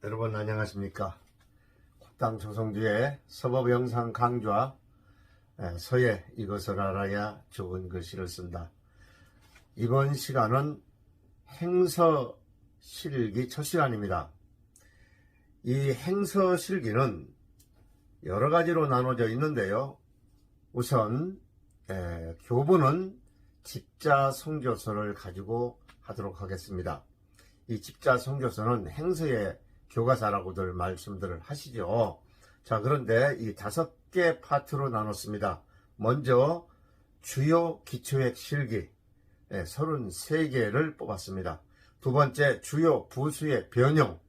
여러분 안녕하십니까. 국당 조성주의 서법 영상 강좌 서예 이것을 알아야 좋은 글씨를 쓴다. 이번 시간은 행서실기 첫 시간입니다. 이 행서실기는 여러 가지로 나눠져 있는데요. 우선 교부는 집자성교서를 가지고 하도록 하겠습니다. 이 집자성교서는 행서의 교과서라고들 말씀들을 하시죠. 자, 그런데 이 5개 파트로 나눴습니다. 먼저 주요 기초액 실기 33개를 뽑았습니다. 두 번째 주요 부수의 변형,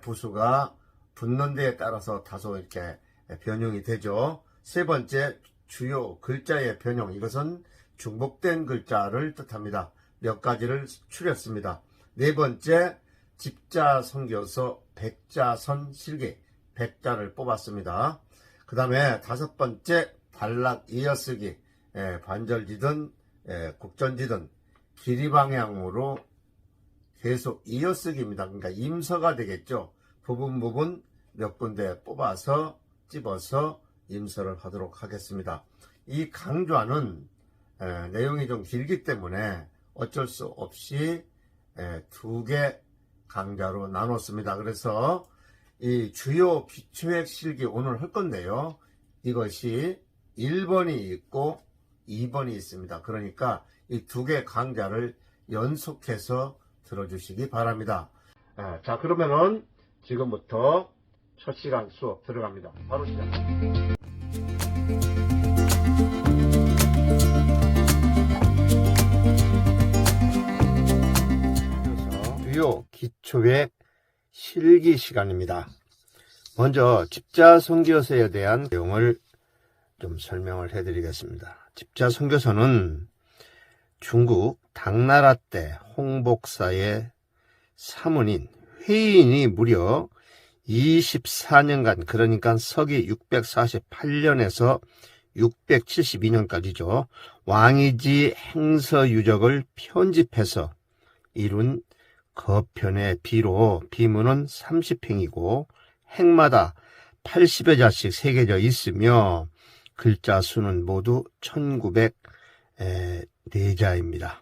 부수가 붙는 데에 따라서 다소 이렇게 변형이 되죠. 세 번째 주요 글자의 변형, 이것은 중복된 글자를 뜻합니다. 몇 가지를 추렸습니다. 네 번째 집자성교서 백자선 실기 100자를 뽑았습니다. 그 다음에 5번째 단락 이어쓰기, 반절지든 국전지든 길이방향으로 계속 이어쓰기입니다. 그러니까 임서가 되겠죠. 부분 몇 군데 뽑아서 찝어서 임서를 하도록 하겠습니다. 이 강좌는 내용이 좀 길기 때문에 어쩔 수 없이 2개 강좌로 나눴습니다. 그래서 이 주요 기초액 실기 오늘 할 건데요. 이것이 1번이 있고 2번이 있습니다. 그러니까 이 2개 강좌를 연속해서 들어주시기 바랍니다. 자, 그러면은 지금부터 첫 시간 수업 들어갑니다. 바로 시작합니다. 주요 기초액 실기 시간입니다. 먼저 집자성교서에 대한 내용을 좀 설명을 해드리겠습니다. 집자성교서는 중국 당나라 때 홍복사의 사문인 회인이 무려 24년간, 그러니까 서기 648년에서 672년까지죠. 왕이지 행서유적을 편집해서 이룬 거편의 비로 비문은 30행이고 행마다 80여 자씩 새겨져 있으며 글자 수는 모두 1904자입니다.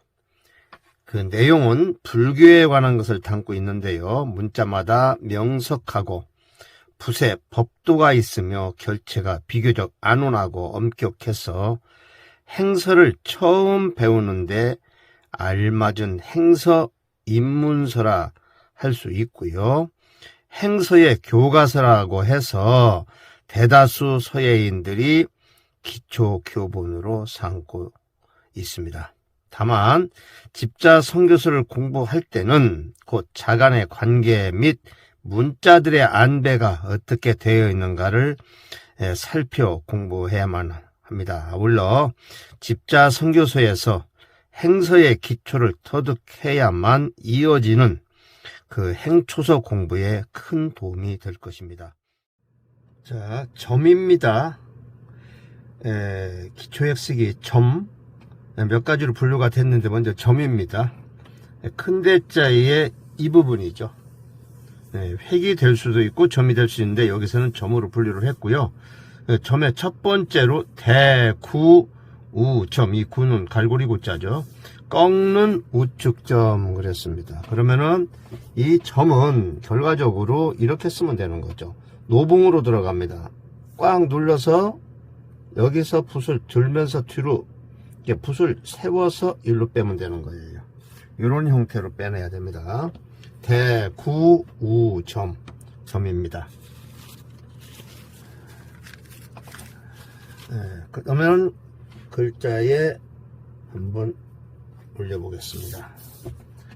그 내용은 불교에 관한 것을 담고 있는데요. 문자마다 명석하고 붓에 법도가 있으며 결체가 비교적 안온하고 엄격해서 행서를 처음 배우는데 알맞은 행서 입문서라 할 수 있고요. 행서의 교과서라고 해서 대다수 서예인들이 기초 교본으로 삼고 있습니다. 다만 집자성교서를 공부할 때는 곧 자간의 관계 및 문자들의 안배가 어떻게 되어 있는가를 살펴 공부해야만 합니다. 아울러 집자성교서에서 행서의 기초를 터득해야만 이어지는 그 행초서 공부에 큰 도움이 될 것입니다. 자, 점입니다. 기초액 쓰기 점 몇 가지로 분류가 됐는데 먼저 점입니다. 큰 대자의 이 부분이죠. 획이 될 수도 있고 점이 될 수 있는데 여기서는 점으로 분류를 했고요. 점의 첫 번째로 대구 우점, 이 구는 갈고리 구자죠. 꺾는 우측점 그랬습니다. 그러면은 이 점은 결과적으로 이렇게 쓰면 되는 거죠. 노봉으로 들어갑니다. 꽉 눌러서 여기서 붓을 들면서 뒤로 붓을 세워서 일로 빼면 되는 거예요. 이런 형태로 빼내야 됩니다. 대구 우점, 점입니다. 그러면 글자에 한번 올려보겠습니다.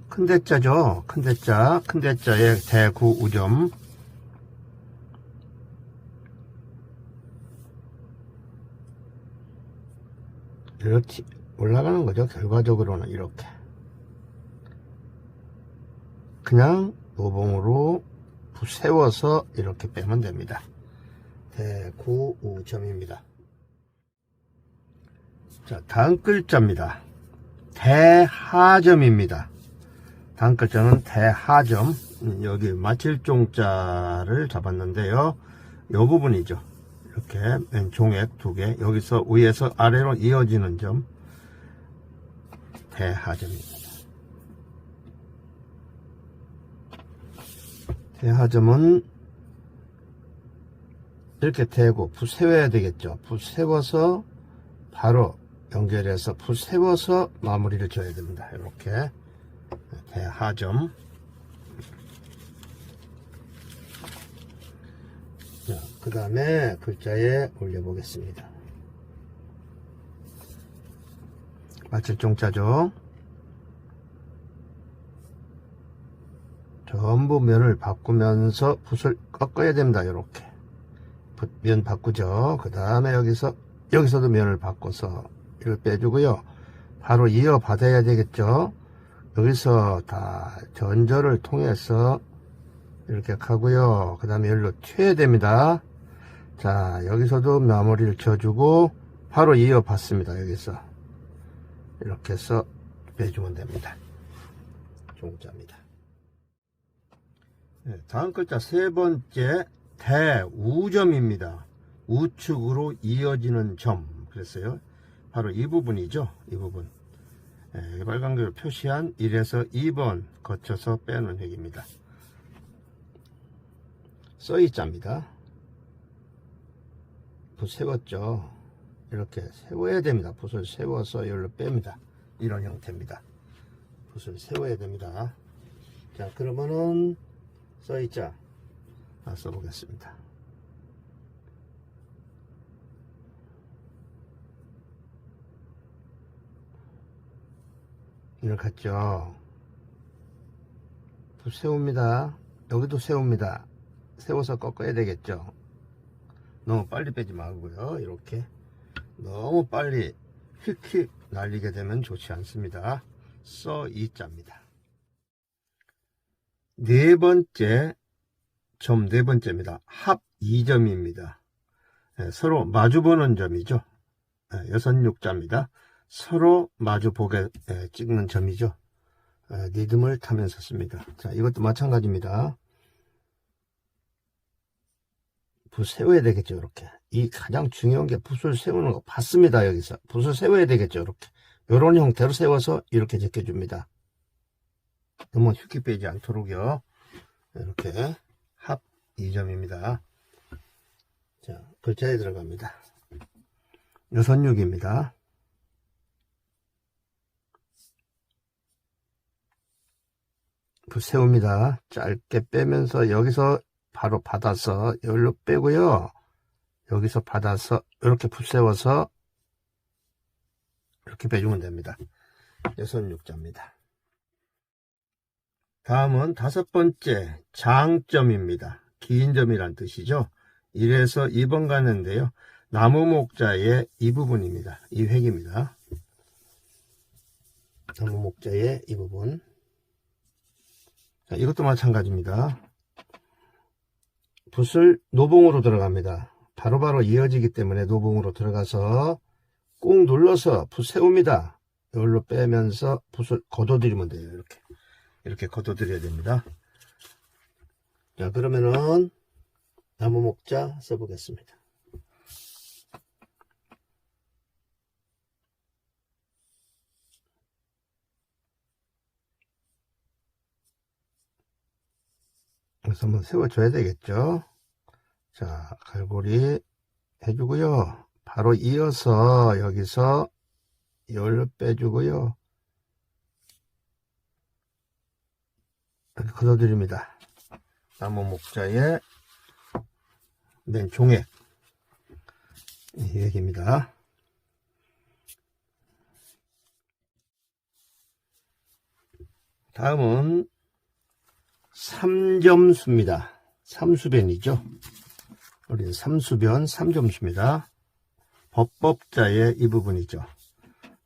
큰 대자죠. 큰 대자에 대구 우점. 이렇게 올라가는 거죠. 결과적으로는 이렇게. 그냥 노봉으로 세워서 이렇게 빼면 됩니다. 대구 우점입니다. 자, 다음 글자입니다. 대하점입니다. 다음 글자는 대하점. 여기 마칠종자를 잡았는데요. 요 부분이죠. 이렇게 맨 종액 두 개, 여기서 위에서 아래로 이어지는 점, 대하점입니다. 대하점은 이렇게 대고 붓세워야 되겠죠. 붓세워서 바로 연결해서 붓세워서 마무리를 줘야 됩니다. 이렇게 대하점. 그 다음에 글자에 올려보겠습니다. 마칠종자죠. 전부 면을 바꾸면서 붓을 꺾어야 됩니다. 이렇게 면 바꾸죠. 그 다음에 여기서도 면을 바꿔서 이걸 빼주고요. 바로 이어 받아야 되겠죠. 여기서 다 전절을 통해서 이렇게 가고요. 그 다음에 여기로 튀어야 됩니다. 자, 여기서도 마무리를 쳐주고 바로 이어 받습니다. 여기서 이렇게 해서 빼주면 됩니다. 종자입니다. 네, 다음 글자 세 번째 대우점입니다. 우측으로 이어지는 점. 그랬어요. 바로 이 부분이죠. 이 부분. 네, 빨간색으로 표시한 1에서 2번 거쳐서 빼는 획입니다. 써이자입니다. 붓 세웠죠. 이렇게 세워야 됩니다. 붓을 세워서 여기로 뺍니다. 이런 형태입니다. 붓을 세워야 됩니다. 자, 그러면은 써이자 써보겠습니다. 이렇게 했죠. 붓 세웁니다. 여기도 세웁니다. 세워서 꺾어야 되겠죠. 너무 빨리 빼지 말고요. 이렇게 너무 빨리 휙휙 날리게 되면 좋지 않습니다. 써이자입니다. 네 번째 점, 네 번째입니다. 합 2점입니다. 서로 마주보는 점이죠. 여선육자입니다. 서로 마주보게 찍는 점이죠. 리듬을 타면서 씁니다. 자, 이것도 마찬가지입니다. 붓 세워야 되겠죠. 이렇게 이 가장 중요한 게 붓을 세우는 거 봤습니다. 여기서 붓을 세워야 되겠죠. 이렇게 이런 형태로 세워서 이렇게 제껴줍니다. 너무 휙휙 빼지 않도록요. 이렇게 합 2점입니다. 자, 글자에 들어갑니다. 여선육입니다. 붓 세웁니다. 짧게 빼면서 여기서 바로 받아서 여기로 빼고요. 여기서 받아서 이렇게 붓 세워서 이렇게 빼주면 됩니다. 여선육자입니다. 다음은 다섯 번째 장점입니다. 긴 점이란 뜻이죠. 1에서 2번 가는데요. 나무 목자의 이 부분입니다. 이 획입니다. 나무 목자의 이 부분. 자, 이것도 마찬가지입니다. 붓을 노봉으로 들어갑니다. 바로바로 이어지기 때문에 노봉으로 들어가서 꾹 눌러서 붓 세웁니다. 이걸로 빼면서 붓을 걷어들이면 돼요. 이렇게 걷어들여야 됩니다. 자, 그러면은 나무 목자 써보겠습니다. 그래서 한번 세워줘야 되겠죠. 자, 갈고리 해주고요. 바로 이어서 여기서 열로 빼주고요. 이렇게 걷어드립니다. 나무 목자의 맨 종액 이 얘기입니다. 다음은 삼점수입니다. 삼수변이죠. 우리는 삼수변, 삼점수입니다. 법법자의 이 부분이죠.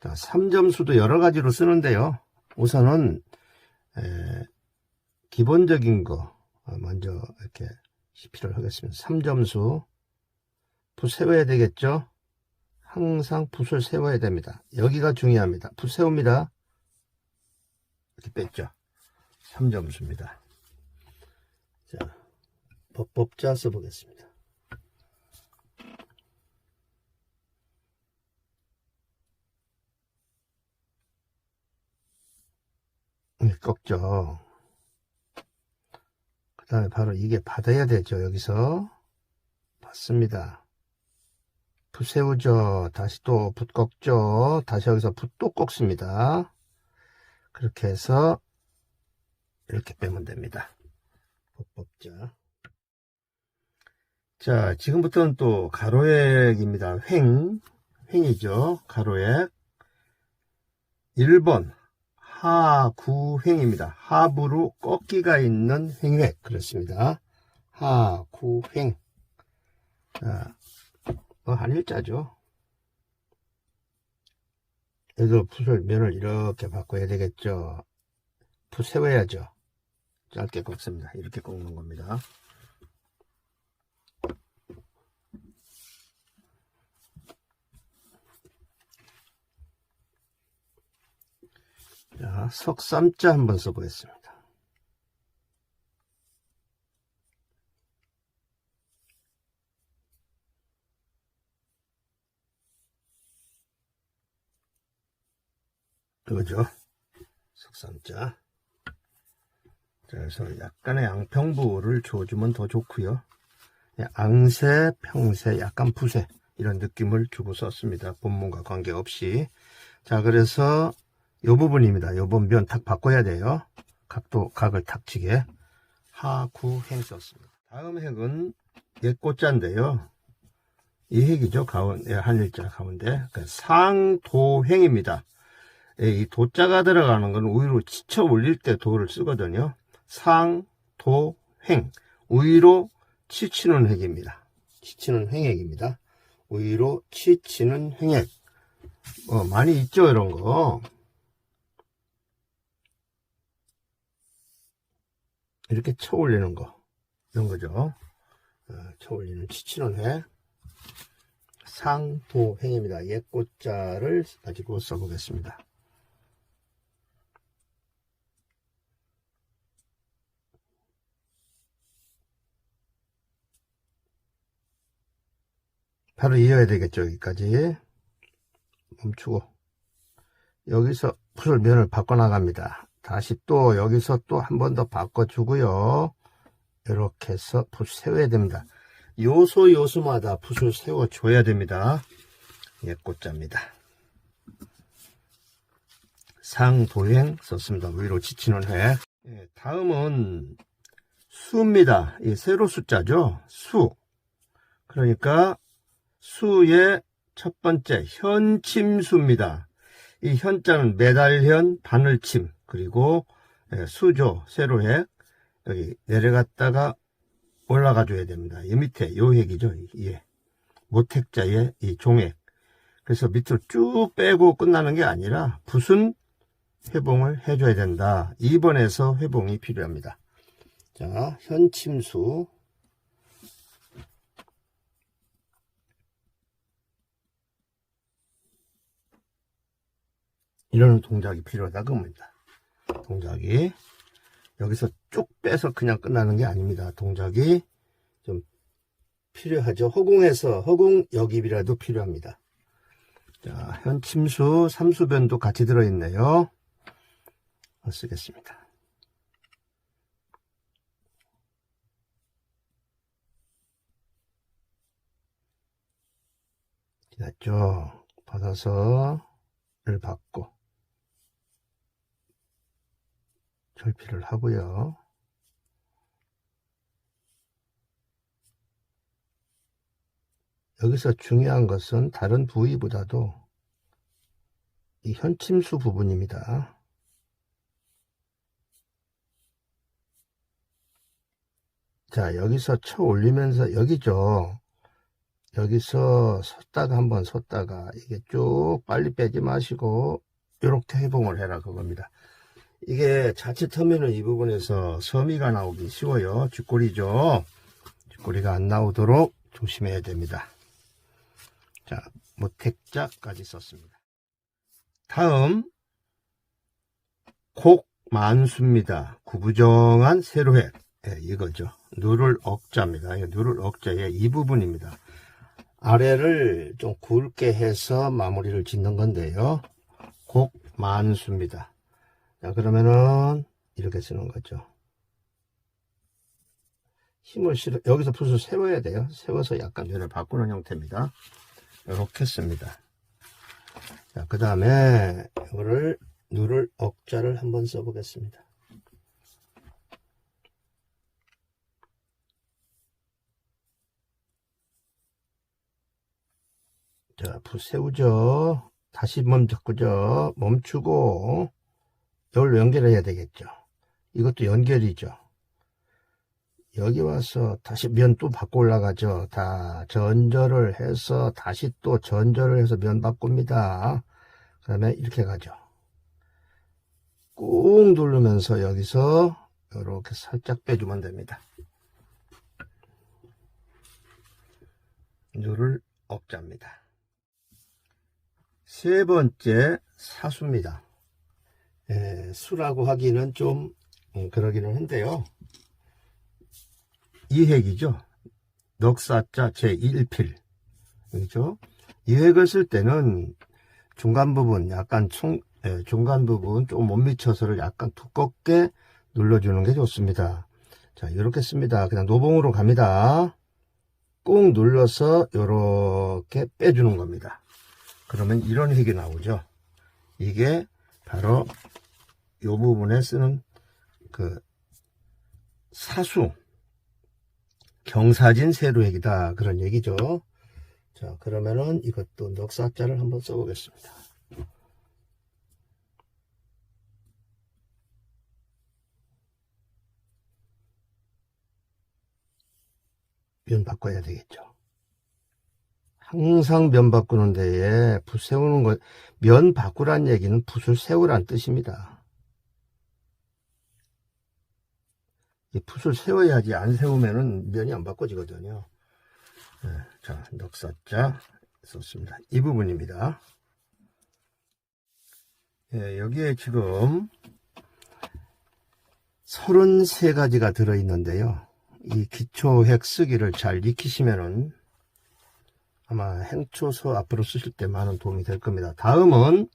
자, 삼점수도 여러 가지로 쓰는데요. 우선은 기본적인 거 먼저 이렇게 시피를 하겠습니다. 삼점수 붓 세워야 되겠죠. 항상 붓을 세워야 됩니다. 여기가 중요합니다. 붓 세웁니다. 이렇게 뺐죠. 3점수입니다. 자, 법법자 써보겠습니다. 꺾죠. 그 다음에 바로 이게 받아야 되죠. 여기서 받습니다. 붓 세우죠. 다시 또 붓 꺾죠. 다시 여기서 붓 또 꺾습니다. 그렇게 해서 이렇게 빼면 됩니다. 법법자. 자, 지금부터는 또 가로액입니다. 횡이죠. 가로액. 1번 하구횡입니다. 하부로 꺾기가 있는 횡획. 그렇습니다. 하구횡. 자, 한일자죠. 여기서 붓을 면을 이렇게 바꿔야 되겠죠. 붓 세워야죠. 짧게 꺾습니다. 이렇게 꺾는 겁니다. 자, 석삼자 한번 써보겠습니다. 이거죠. 석삼자. 자, 그래서 약간의 양평부를 줘주면 더 좋고요. 앙세, 평세, 약간 부세 이런 느낌을 주고 썼습니다. 본문과 관계없이. 자, 그래서 이 부분입니다. 이 부분 면 탁 바꿔야 돼요. 각을 탁 치게. 하구행 썼습니다. 다음 핵은 옛꽃자인데요. 이 핵이죠. 가운데, 한일자 가운데. 그러니까 상도행입니다. 이 도자가 들어가는 건 위로 치쳐 올릴 때 도를 쓰거든요. 상도행. 위로 치치는 획입니다. 치치는 횡액입니다. 위로 치치는 횡액. 많이 있죠, 이런 거. 이렇게 쳐 올리는 거. 이런 거죠. 쳐 올리는 치치는 획. 상도행입니다. 옛꽃자를 가지고 써보겠습니다. 바로 이어야 되겠죠. 여기까지 멈추고 여기서 붓을 면을 바꿔 나갑니다. 다시 또 여기서 또 한 번 더 바꿔주고요. 이렇게 해서 붓 세워야 됩니다. 요소마다 붓을 세워줘야 됩니다. 옛꽃자입니다. 상도행 썼습니다. 위로 지치는 회. 다음은 수입니다. 세로 숫자죠. 수. 그러니까 수의 첫 번째 현침수입니다. 이 현자는 매달현, 바늘침, 그리고 수조, 세로획 여기 내려갔다가 올라가 줘야 됩니다. 이 밑에 요 핵이죠. 예. 모택자의 이 종액. 그래서 밑으로 쭉 빼고 끝나는 게 아니라 붓은 회봉을 해줘야 된다. 2번에서 회봉이 필요합니다. 자, 현침수. 이런 동작이 필요하다 그겁니다. 동작이 여기서 쭉 빼서 그냥 끝나는 게 아닙니다. 동작이 좀 필요하죠. 허공 역입이라도 필요합니다. 자, 현침수, 삼수변도 같이 들어있네요. 쓰겠습니다. 지났죠. 받아서 를 받고 절필을 하고요. 여기서 중요한 것은 다른 부위보다도 이 현침수 부분입니다. 자, 여기서 쳐 올리면서 여기죠. 여기서 한번 섰다가 이게 쭉 빨리 빼지 마시고 이렇게 회봉을 해라 그겁니다. 이게 자칫하면은 이 부분에서 서미가 나오기 쉬워요. 쥐꼬리죠. 쥐꼬리가 안 나오도록 조심해야 됩니다. 자, 모택자까지 썼습니다. 다음 곡 만수입니다. 구부정한 세로획. 예, 이거죠. 누를 억자입니다. 누를 억자의 이 부분입니다. 아래를 좀 굵게 해서 마무리를 짓는 건데요. 곡만수입니다. 자, 그러면은 이렇게 쓰는 거죠. 힘을 실어, 여기서 붓을 세워야 돼요. 세워서 약간 면을 바꾸는 형태입니다. 이렇게 씁니다. 자, 그 다음에 이거를 누를 억자를 한번 써보겠습니다. 자, 붓 세우죠. 다시 멈추죠. 멈추고 이걸로 연결해야 되겠죠. 이것도 연결이죠. 여기 와서 다시 면 또 바꿔 올라가죠. 다 전절을 해서 다시 또 전절을 해서 면 바꿉니다. 그 다음에 이렇게 가죠. 꾹 누르면서 여기서 이렇게 살짝 빼주면 됩니다. 누를 억자입니다. 세 번째 사수입니다. 수라고 하기는 좀 그러기는 한데요. 이획이죠. 넉사자 제1필. 그렇죠? 이획을 쓸 때는 중간 부분 약간 중간 부분 좀 못 미쳐서를 약간 두껍게 눌러주는 게 좋습니다. 자, 이렇게 씁니다. 그냥 노봉으로 갑니다. 꾹 눌러서 이렇게 빼주는 겁니다. 그러면 이런 획이 나오죠. 이게 바로 이 부분에 쓰는 그 사수 경사진 세로획이다 그런 얘기죠. 자, 그러면은 이것도 넉사자를 한번 써보겠습니다. 면 바꿔야 되겠죠. 항상 면 바꾸는 데에 붓 세우는 것, 면 바꾸란 얘기는 붓을 세우란 뜻입니다. 이 붓을 세워야지 안 세우면은 면이 안 바꿔지거든요. 네, 자, 넉사자 썼습니다. 이 부분입니다. 네, 여기에 지금 33가지가 들어있는데요. 이 기초획 쓰기를 잘 익히시면은 아마 행초서 앞으로 쓰실 때 많은 도움이 될 겁니다. 다음은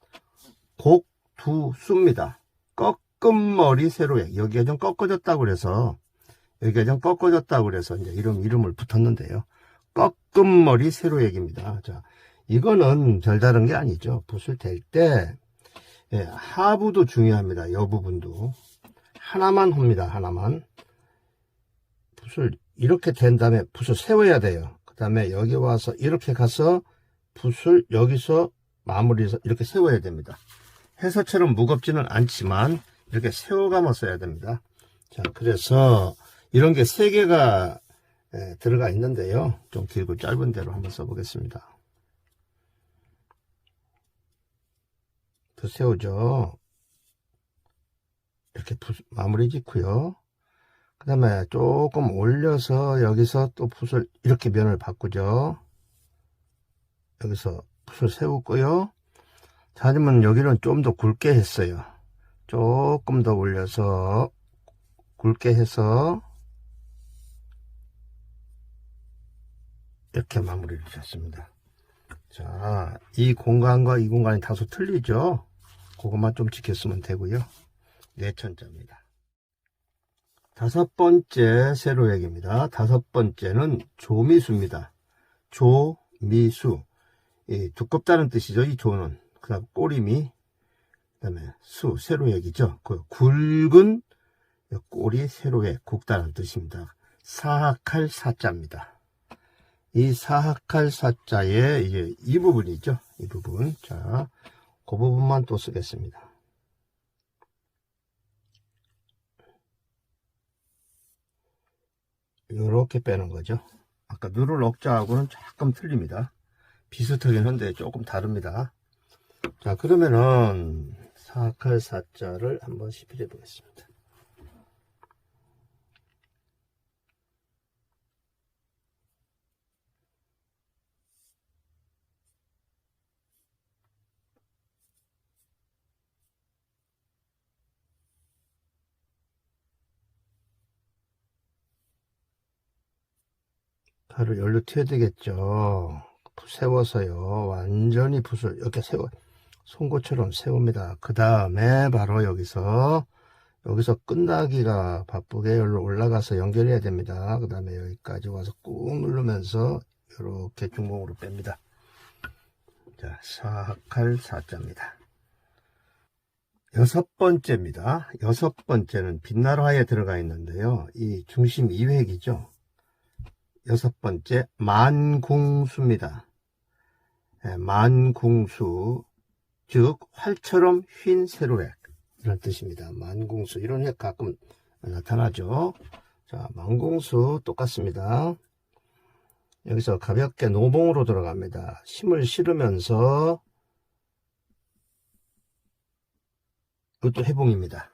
곡두수입니다. 꺾음머리 세로획. 여기가 좀 꺾어졌다고 그래서 여기가 좀 꺾어졌다고 그래서 이제 이름을 붙였는데요. 꺾음머리 세로획입니다. 자, 이거는 별다른 게 아니죠. 붓을 댈 때 하부도 중요합니다. 이 부분도 하나만 합니다. 하나만 붓을 이렇게 댄 다음에 붓을 세워야 돼요. 그 다음에 여기 와서 이렇게 가서 붓을 여기서 마무리해서 이렇게 세워야 됩니다. 해서처럼 무겁지는 않지만 이렇게 세워가며 써야 됩니다. 자, 그래서 이런 게 3개가 들어가 있는데요. 좀 길고 짧은 대로 한번 써보겠습니다. 붓 세우죠. 이렇게 마무리 짓고요. 그 다음에 조금 올려서 여기서 또 붓을 이렇게 면을 바꾸죠. 여기서 붓을 세우고요. 자, 하지만 여기는 좀 더 굵게 했어요. 조금 더 올려서 굵게 해서 이렇게 마무리를 쳤습니다. 자, 이 공간과 이 공간이 다소 틀리죠. 그것만 좀 지켰으면 되고요. 4천자입니다. 5번째 세로획입니다. 5번째는 조미수입니다. 조미수. 두껍다는 뜻이죠. 이 조는. 그 다음 꼬리미. 그 다음에 수, 세로획이죠. 그 굵은 꼬리 세로획, 굵다는 뜻입니다. 사학할 사자입니다. 이 사학할 사자의 이제 이 부분이죠. 이 부분. 자, 그 부분만 또 쓰겠습니다. 이렇게 빼는 거죠. 아까 누를 억자하고는 조금 틀립니다. 비슷하긴 한데 조금 다릅니다. 자, 그러면은 사학할 사자를 한번 시필해 보겠습니다. 가루 열로 튀어야 되겠죠. 세워서요. 완전히 붓을 이렇게 송곳처럼 세웁니다. 그 다음에 바로 여기서 끝나기가 바쁘게 열로 올라가서 연결해야 됩니다. 그 다음에 여기까지 와서 꾹 누르면서 이렇게 중공으로 뺍니다. 자, 사칼 4자입니다. 여섯 번째입니다. 여섯 번째는 빛나루화에 들어가 있는데요. 이 중심 2획이죠. 여섯 번째 만궁수입니다. 네, 만궁수, 즉 활처럼 휜 세로획, 이런 뜻입니다. 만궁수, 이런 획 가끔 나타나죠. 자, 만궁수 똑같습니다. 여기서 가볍게 노봉으로 들어갑니다. 힘을 실으면서, 이것도 회봉입니다.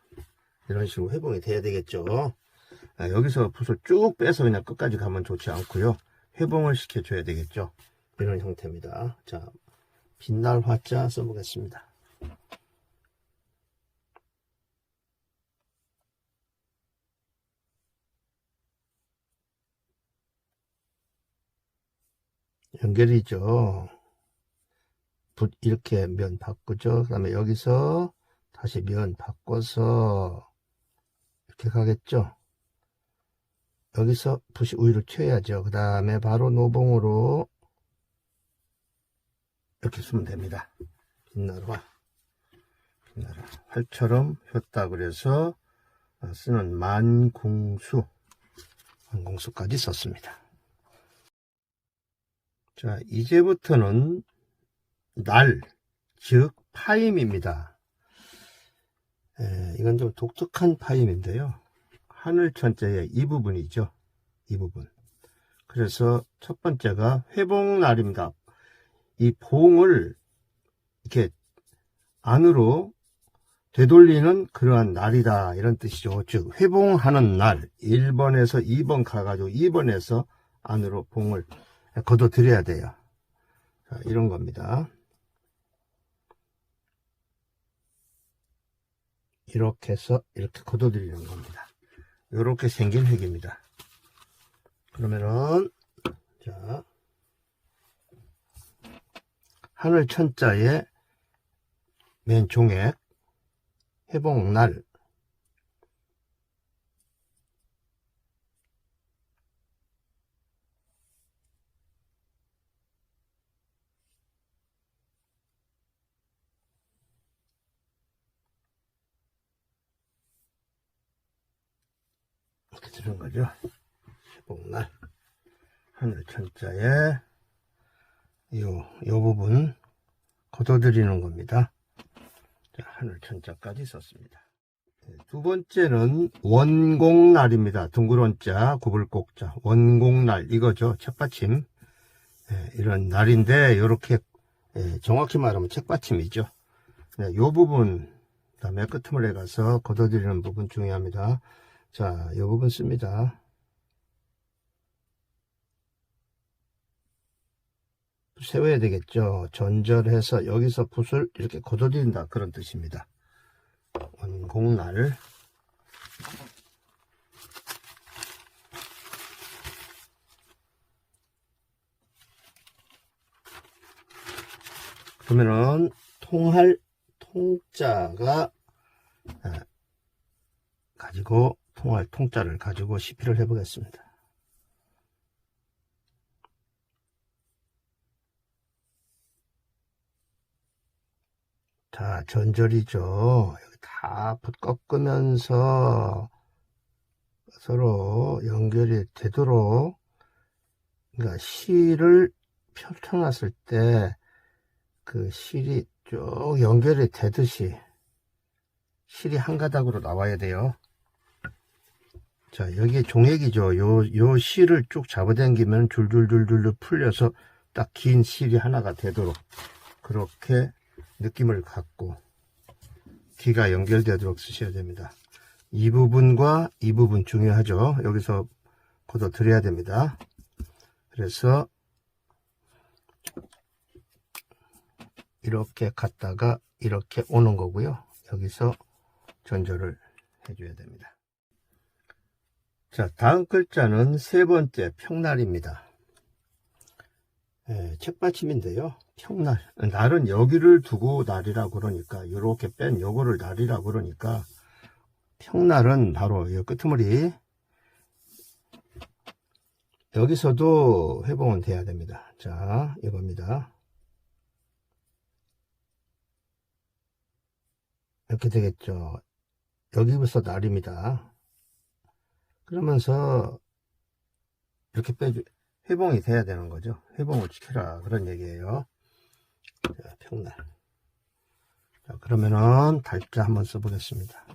이런 식으로 회봉이 돼야 되겠죠. 여기서 붓을 쭉 빼서 그냥 끝까지 가면 좋지 않고요. 회봉을 시켜줘야 되겠죠. 이런 형태입니다. 자, 빛날 화자 써보겠습니다. 연결이죠. 붓 이렇게 면 바꾸죠. 그 다음에 여기서 다시 면 바꿔서 이렇게 가겠죠. 여기서 붓이 우위로 튀어야죠. 그 다음에 바로 노봉으로 이렇게 쓰면 됩니다. 빛나루화, 활처럼 폈다 그래서 쓰는 만궁수까지 썼습니다. 자, 이제부터는 날, 즉 파임입니다. 이건 좀 독특한 파임인데요. 하늘천자의 이 부분이죠. 이 부분. 그래서 첫 번째가 회봉날입니다. 이 봉을 이렇게 안으로 되돌리는 그러한 날이다, 이런 뜻이죠. 즉 회봉하는 날, 1번에서 2번 가가지고 2번에서 안으로 봉을 걷어 들여야 돼요. 자, 이런 겁니다. 이렇게 해서 이렇게 걷어 들이는 겁니다. 이렇게 생긴 획입니다. 그러면은, 자, 하늘 천자의 맨 종액, 회봉날, 이렇게 들은 거죠. 회봉날, 하늘 천자의 요 부분 걷어들이는 겁니다. 자, 하늘 천자까지 썼습니다. 두 번째는 원공날입니다. 둥그런 자, 구불꼭자, 원공날, 이거죠. 책받침. 이런 날인데, 이렇게 정확히 말하면 책받침이죠. 이 부분, 그다음에 끝머리에 가서 걷어들이는 부분 중요합니다. 자, 이 부분 씁니다. 세워야 되겠죠. 전절해서 여기서 붓을 이렇게 걷어들인다, 그런 뜻입니다. 원공날. 그러면은 통할 통자가 가지고 통할 통자를 가지고 시피를 해보겠습니다. 자, 전절이죠. 여기 다 붓 꺾으면서 서로 연결이 되도록, 그러니까 실을 펼쳐놨을 때 그 실이 쭉 연결이 되듯이 실이 한 가닥으로 나와야 돼요. 자, 여기 종액이죠. 요 실을 쭉 잡아당기면 줄줄줄줄 풀려서 딱 긴 실이 하나가 되도록, 그렇게 느낌을 갖고 귀가 연결되도록 쓰셔야 됩니다. 이 부분과 이 부분 중요하죠. 여기서 걷어 들여야 됩니다. 그래서 이렇게 갔다가 이렇게 오는 거고요. 여기서 전절을 해줘야 됩니다. 자, 다음 글자는 세 번째 평날입니다. 책받침인데요. 평날. 날은 여기를 두고 날이라고 그러니까, 이렇게 뺀 요거를 날이라고 그러니까, 평날은 바로 이 끄트머리. 여기서도 회봉은 돼야 됩니다. 자, 이겁니다. 이렇게 되겠죠. 여기부터 날입니다. 그러면서 이렇게 회봉이 돼야 되는 거죠. 회봉을 지켜라 그런 얘기예요. 자, 평날. 자, 그러면은 달자 한번 써보겠습니다.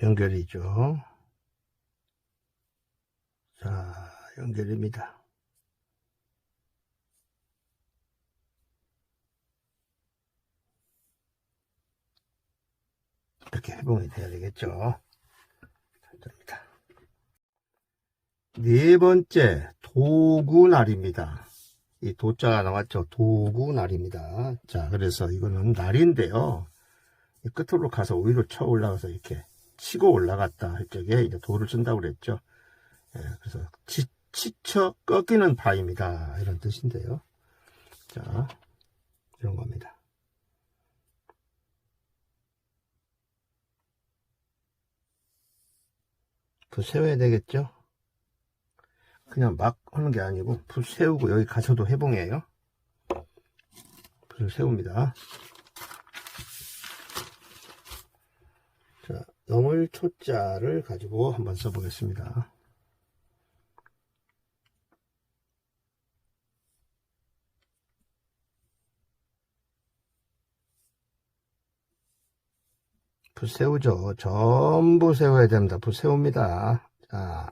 연결이죠. 자, 연결입니다. 이렇게 회봉이 돼야 되겠죠. 됩니다. 네 번째, 도구날입니다. 이 도자가 나왔죠. 도구날입니다. 자, 그래서 이거는 날인데요. 이 끝으로 가서 위로 쳐 올라가서 이렇게 치고 올라갔다 할 적에 이제 도를 쓴다고 그랬죠. 그래서 치쳐 꺾이는 바입니다. 이런 뜻인데요. 자, 이런 겁니다. 붓 세워야 되겠죠. 그냥 막 하는 게 아니고 붓 세우고 여기 가서도 회봉이에요. 붓을 세웁니다. 자, 너물 초자를 가지고 한번 써보겠습니다. 붓 세우죠. 전부 세워야 됩니다. 붓 세웁니다. 자,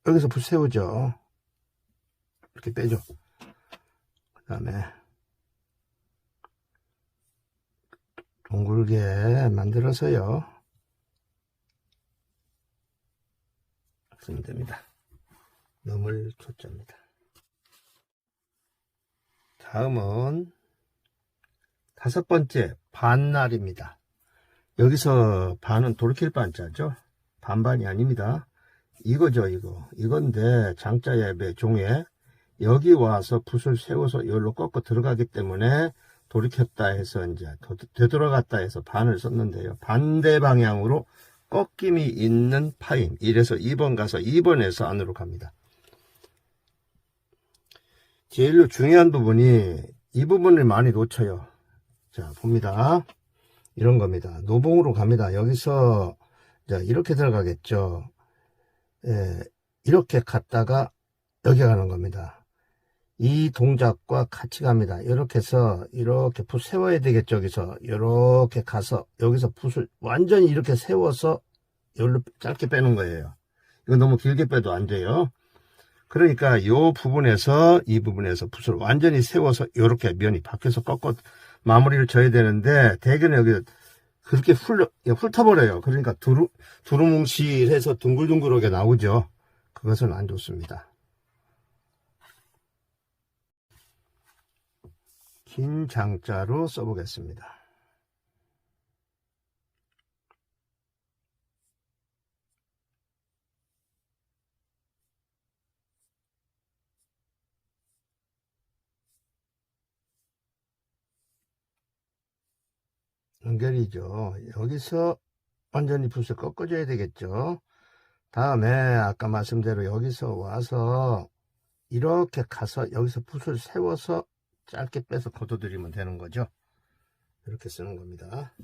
여기서 붓 세우죠. 이렇게 빼죠. 그 다음에 둥글게 만들어서요. 쓰면 됩니다. 너물 초자입니다. 다음은 다섯 번째, 반날입니다. 여기서 반은 돌이킬 반자죠. 반반이 아닙니다. 이거죠, 이거. 이건데 장자예배 종에 여기 와서 붓을 세워서 여기로 꺾어 들어가기 때문에 돌이켰다 해서 이제 되돌아갔다 해서 반을 썼는데요. 반대 방향으로 꺾임이 있는 파임. 1에서 2번 가서 2번에서 안으로 갑니다. 제일 중요한 부분이 이 부분을 많이 놓쳐요. 자, 봅니다. 이런 겁니다. 노봉으로 갑니다. 여기서 이렇게 들어가겠죠. 이렇게 갔다가 여기 가는 겁니다. 이 동작과 같이 갑니다. 이렇게 해서 이렇게 붓 세워야 되겠죠. 여기서 이렇게 가서 여기서 붓을 완전히 이렇게 세워서 여기로 짧게 빼는 거예요. 이거 너무 길게 빼도 안 돼요. 그러니까 이 부분에서 이 부분에서 붓을 완전히 세워서 이렇게 면이 바뀌어서 꺾어 마무리를 져야 되는데 대개는 여기 그렇게 훑어버려요. 그러니까 두루뭉실해서 둥글둥글하게 나오죠. 그것은 안 좋습니다. 긴 장자로 써보겠습니다. 연결이죠. 여기서 완전히 붓을 꺾어줘야 되겠죠. 다음에 아까 말씀대로 여기서 와서 이렇게 가서 여기서 붓을 세워서 짧게 빼서 걷어들이면 되는 거죠. 이렇게 쓰는 겁니다.